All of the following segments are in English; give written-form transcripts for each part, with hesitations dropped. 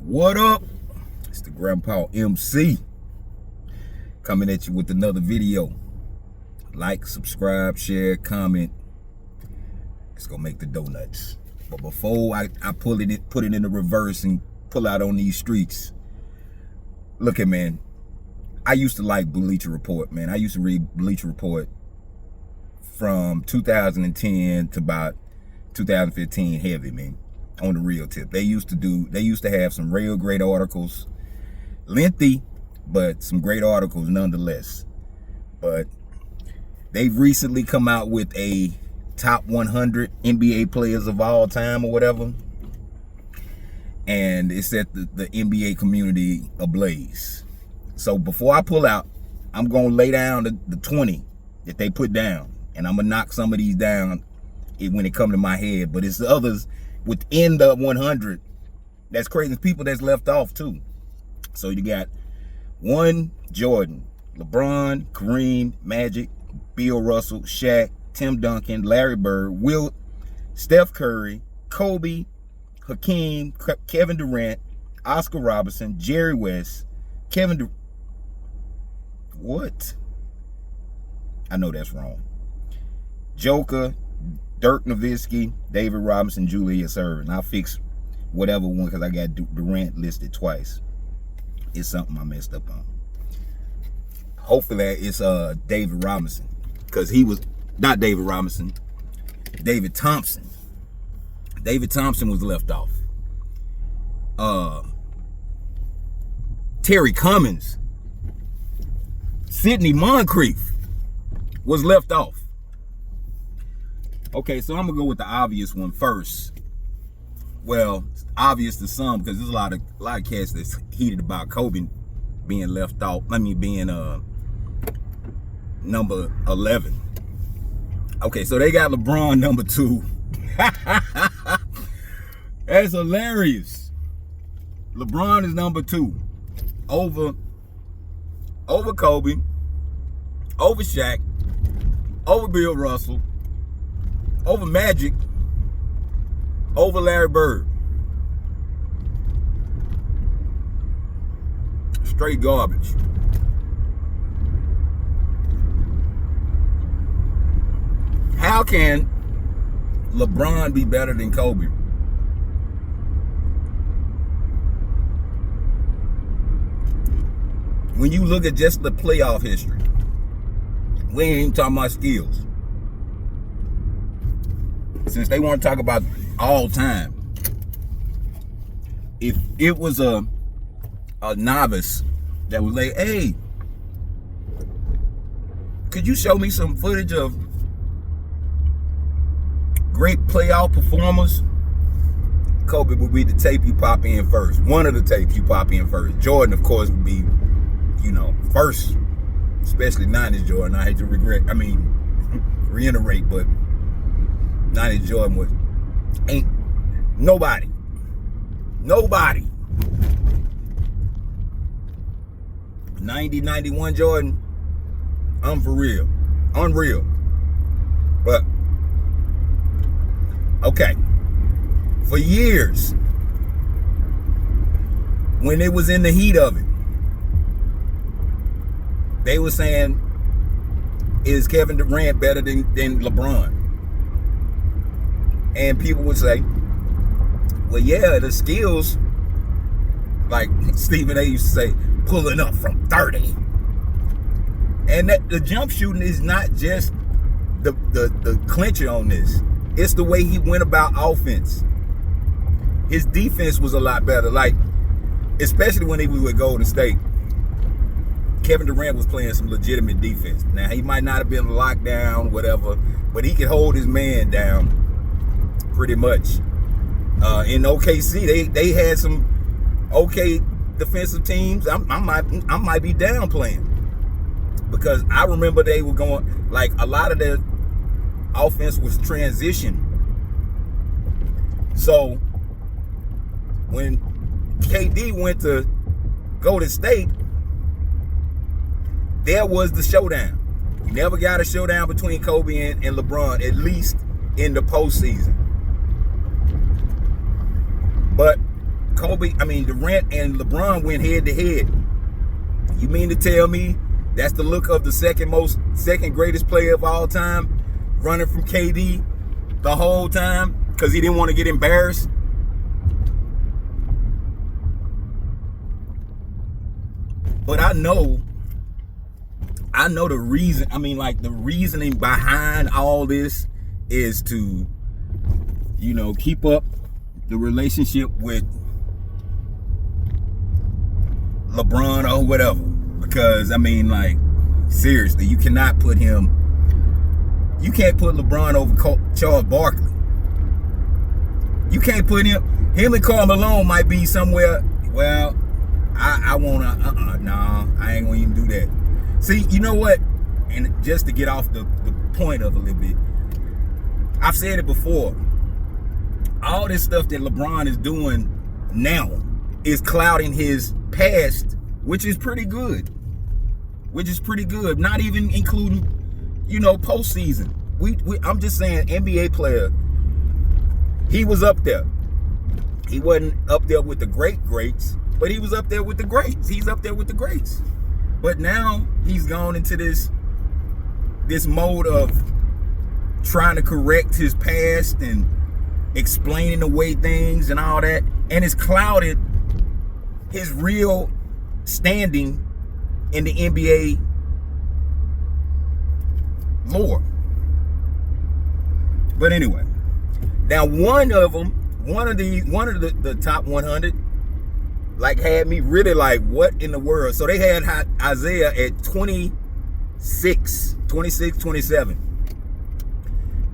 What up? It's the Grandpa MC coming at you with another video. Like, subscribe, share, comment. It's gonna make the donuts. But before I put it in the reverse and pull out on these streets, look at, man, I used to like Bleacher Report, man. I used to read Bleacher Report from 2010 to about 2015 heavy, man. On the real tip, they used to have some real great articles, lengthy, but some great articles nonetheless. But they've recently come out with a top 100 NBA players of all time or whatever, and it set the NBA community ablaze. So before I pull out, I'm gonna lay down the 20 that they put down, and I'm gonna knock some of these down when it come to my head. But it's the others within the 100 that's crazy, people that's left off too. So you got 1, Jordan, LeBron, Kareem, Magic, Bill Russell, Shaq, Tim Duncan, Larry Bird, Steph Curry, Kobe, Hakeem, Kevin Durant, Oscar Robertson, Jerry West, what? I know that's wrong. Joker, Dirk Nowitzki, David Robinson, Julius Erving. I'll fix whatever one because I got Durant listed twice. It's something I messed up on. Hopefully it's David Robinson, because he was not David Robinson. David Thompson. David Thompson was left off. Terry Cummings, Sidney Moncrief was left off. Okay, so I'm gonna go with the obvious one first. Well, it's obvious to some because there's a lot of cats that's heated about Kobe being left off. I mean, being number 11. Okay, so they got LeBron number 2. That's hilarious. LeBron is number 2 over Kobe, over Shaq, over Bill Russell, over Magic, over Larry Bird. Straight garbage. How can LeBron be better than Kobe? When you look at just the playoff history, we ain't even talking about skills. Since they want to talk about all time, if it was a novice that was like, hey, could you show me some footage of great playoff performers? Kobe would be the tape you pop in first. One of the tapes you pop in first. Jordan, of course, would be, first, especially 90s Jordan. I hate to reiterate, but 90s Jordan ain't nobody. 90, 91 Jordan, I'm for real. Unreal. But, okay. For years, when it was in the heat of it, they were saying, is Kevin Durant better than LeBron? And people would say, well, yeah, the skills, like Stephen A used to say, pulling up from 30. And that the jump shooting is not just the clincher on this. It's the way he went about offense. His defense was a lot better. Like, especially when he was with Golden State, Kevin Durant was playing some legitimate defense. Now, he might not have been locked down, whatever, but he could hold his man down pretty much. In OKC, they had some okay defensive teams. I might be downplaying, because I remember they were going, like, a lot of their offense was transition. So when KD went to Golden State, there was the showdown. You never got a showdown between Kobe and LeBron, at least in the postseason. But Durant and LeBron went head to head. You mean to tell me that's the look of the second greatest player of all time, running from KD the whole time because he didn't want to get embarrassed? But I know the reason. The reasoning behind all this is to, keep up the relationship with LeBron or whatever. Because, seriously, you can't put LeBron over Charles Barkley. You can't put him and Karl Malone might be somewhere, well, I ain't gonna even do that. See, you know what? And just to get off the point of a little bit, I've said it before. All this stuff that LeBron is doing now is clouding his past, which is pretty good. Not even including, postseason. I'm just saying, NBA player, he was up there. He wasn't up there with the greats, but he was up there with the greats. He's up there with the greats. But now he's gone into this mode of trying to correct his past and explaining away things and all that. And it's clouded his real standing in the NBA lore. But anyway, now one of the top 100, had me really what in the world? So they had Isaiah at 26, 27.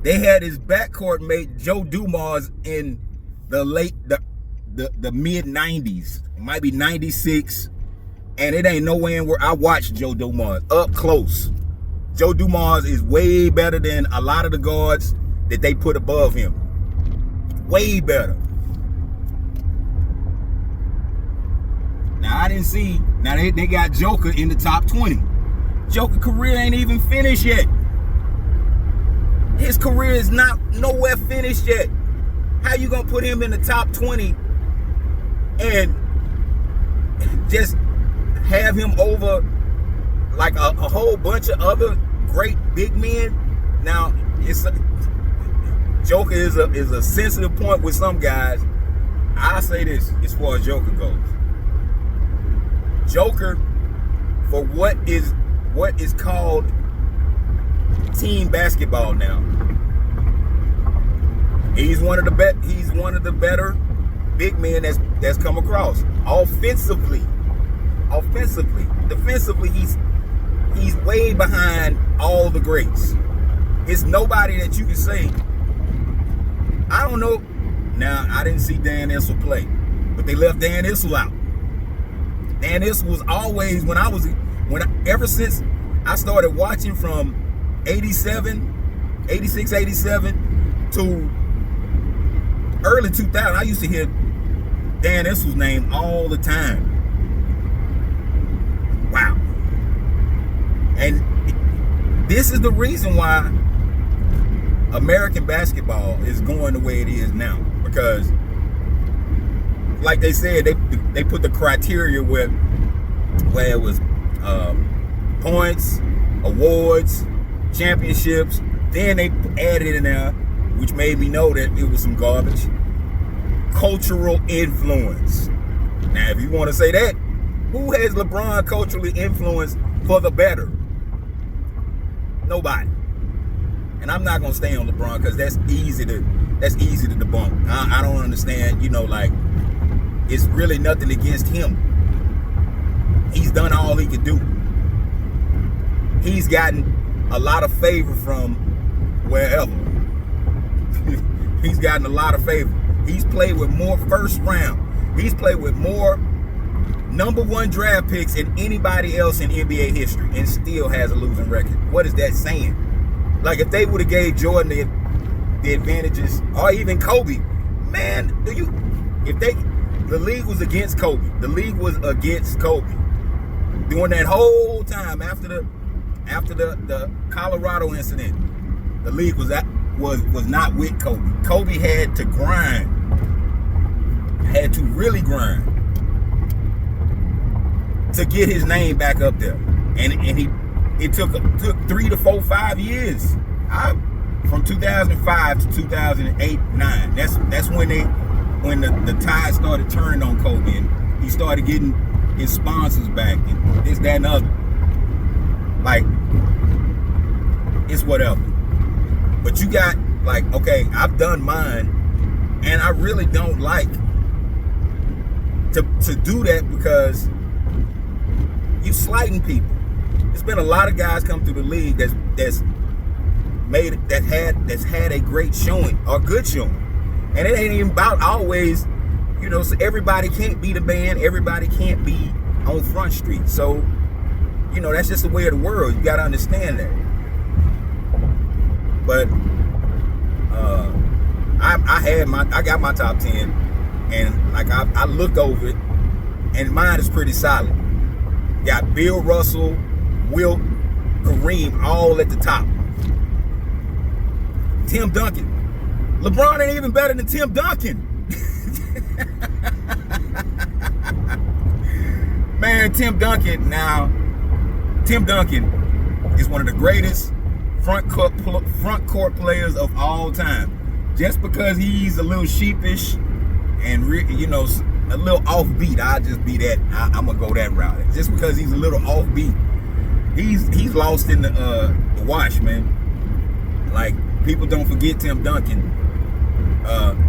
They had his backcourt mate Joe Dumars in the mid 90s. It might be 96. And it ain't nowhere in where I watched Joe Dumars up close. Joe Dumars is way better than a lot of the guards that they put above him. Way better. Now, I didn't see. Now, they got Joker in the top 20. Joker career ain't even finished yet. His career is nowhere finished yet. How you gonna put him in the top 20 and just have him over a whole bunch of other great big men? Now, Joker is a sensitive point with some guys. I say this as far as Joker goes. Joker, for what is called team basketball now, he's one of the better big men that's come across. Offensively, defensively, he's way behind all the greats. It's nobody that you can say. I don't know. Now, I didn't see Dan Issel play, but they left Dan Issel out. Dan Issel was always, ever since I started watching from 86, 87 to early 2000, I used to hear Dan Issel's name all the time. Wow. And this is the reason why American basketball is going the way it is now. Because, like they said, they put the criteria where it was points, awards, championships. Then they added in there, which made me know that it was some garbage, cultural influence. Now, if you want to say that, who has LeBron culturally influenced for the better? Nobody. And I'm not gonna stay on LeBron because that's easy to debunk. I don't understand. It's really nothing against him. He's done all he could do. He's gotten a lot of favor from wherever. He's gotten a lot of favor. He's played with more first round. He's played with more #1 draft picks than anybody else in NBA history, and still has a losing record. What is that saying? If they would have gave Jordan the advantages, or even Kobe, man, the league was against Kobe. The league was against Kobe during that whole time after the Colorado incident. The league was not with Kobe. Kobe had to grind. had to really grind to get his name back up there. And it took 3 to 4, 5 years. From 2005 to 2008-9. That's when the tide started turning on Kobe, and he started getting his sponsors back and this, that, and other. Like, it's whatever. But you got, like, okay, I've done mine, and I really don't like to do that because you slighting people. There's been a lot of guys come through the league that's had a great showing or good showing, and it ain't even about always, so everybody can't be the band, everybody can't be on Front Street. So, that's just the way of the world. You got to understand that. But I got my top 10, and like I looked over it, and mine is pretty solid. Got Bill Russell, Wilt, Kareem all at the top. Tim Duncan. LeBron ain't even better than Tim Duncan. Man, Tim Duncan is one of the greatest front court players of all time. Just because he's a little sheepish and a little offbeat, I'll just be that. I'm gonna go that route. Just because he's a little offbeat, he's lost in the wash, man. Like, people don't forget Tim Duncan.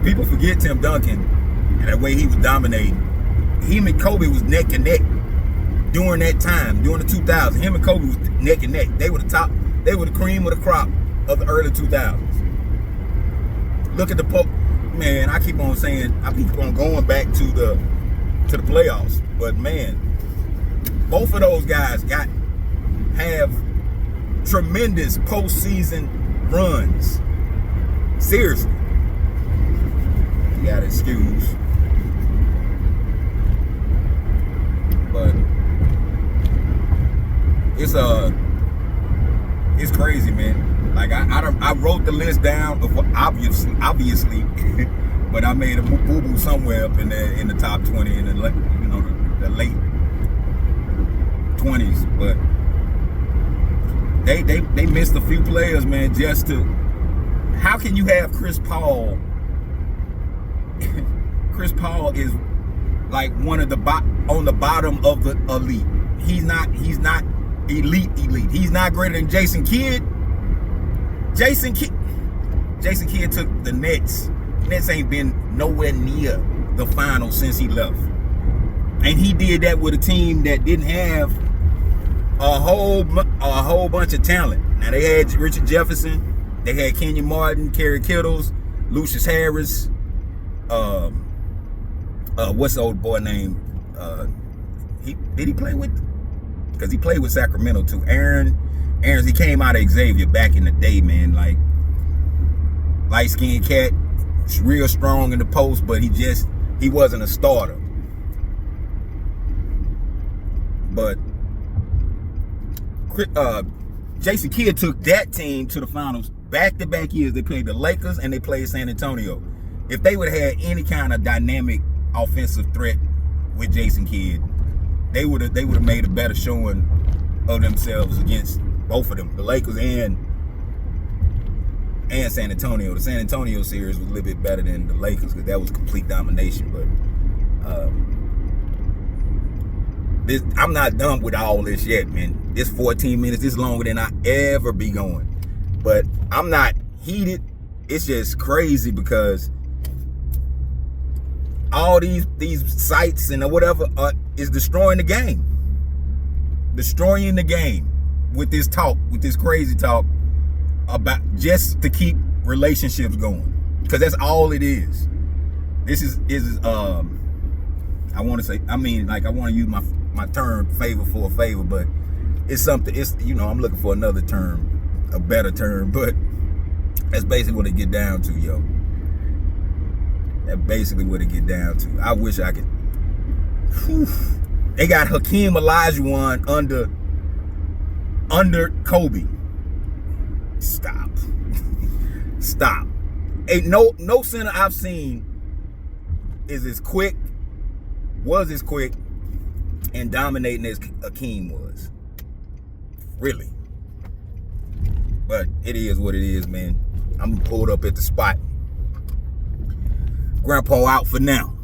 People forget Tim Duncan and the way he was dominating. Him and Kobe was neck and neck during that time, during the 2000s. Him and Kobe was neck and neck. They were the top. They were the cream of the crop of the early 2000s. Look at man. I keep on going back to the playoffs, but man, both of those guys have tremendous postseason runs. Seriously. You gotta excuse. But it's crazy, man. Like, I wrote the list down of what obviously but I made a boo-boo somewhere up in the top 20 in the late 20s. But they missed a few players, man, just to. How can you have Chris Paul? Chris Paul is like one of the on the bottom of the elite. He's not elite. He's not greater than Jason Kidd. Jason Kidd took the Nets. Nets ain't been nowhere near the finals since he left. And he did that with a team that didn't have a whole bunch of talent. Now, they had Richard Jefferson, they had Kenyon Martin, Kerry Kittles, Lucius Harris, what's the old boy name? Did he play with? Because he played with Sacramento too. Aaron, he came out of Xavier back in the day, man. Like, light-skinned cat, real strong in the post, but he wasn't a starter. But Jason Kidd took that team to the finals back-to-back years. They played the Lakers and they played San Antonio. If they would have had any kind of dynamic offensive threat with Jason Kidd, they would have made a better showing of themselves against both of them, the Lakers and San Antonio. The San Antonio series was a little bit better than the Lakers because that was complete domination. But I'm not done with all this yet, man. This 14 minutes, this is longer than I ever be going. But I'm not heated. It's just crazy because all these sites and whatever is destroying the game. Destroying the game with this talk, with this crazy talk about just to keep relationships going. Because that's all it is. This is I want to use my term favor for a favor, but it's something, I'm looking for another term, a better term, but that's basically what it get down to, yo. That's basically what it get down to. I wish I could. Whew. They got Hakeem Olajuwon under Kobe. Stop. Ain't no center I've seen is as quick, was as quick, and dominating as Akeem was. Really. But it is what it is, man. I'm pulled up at the spot. Grandpa out for now.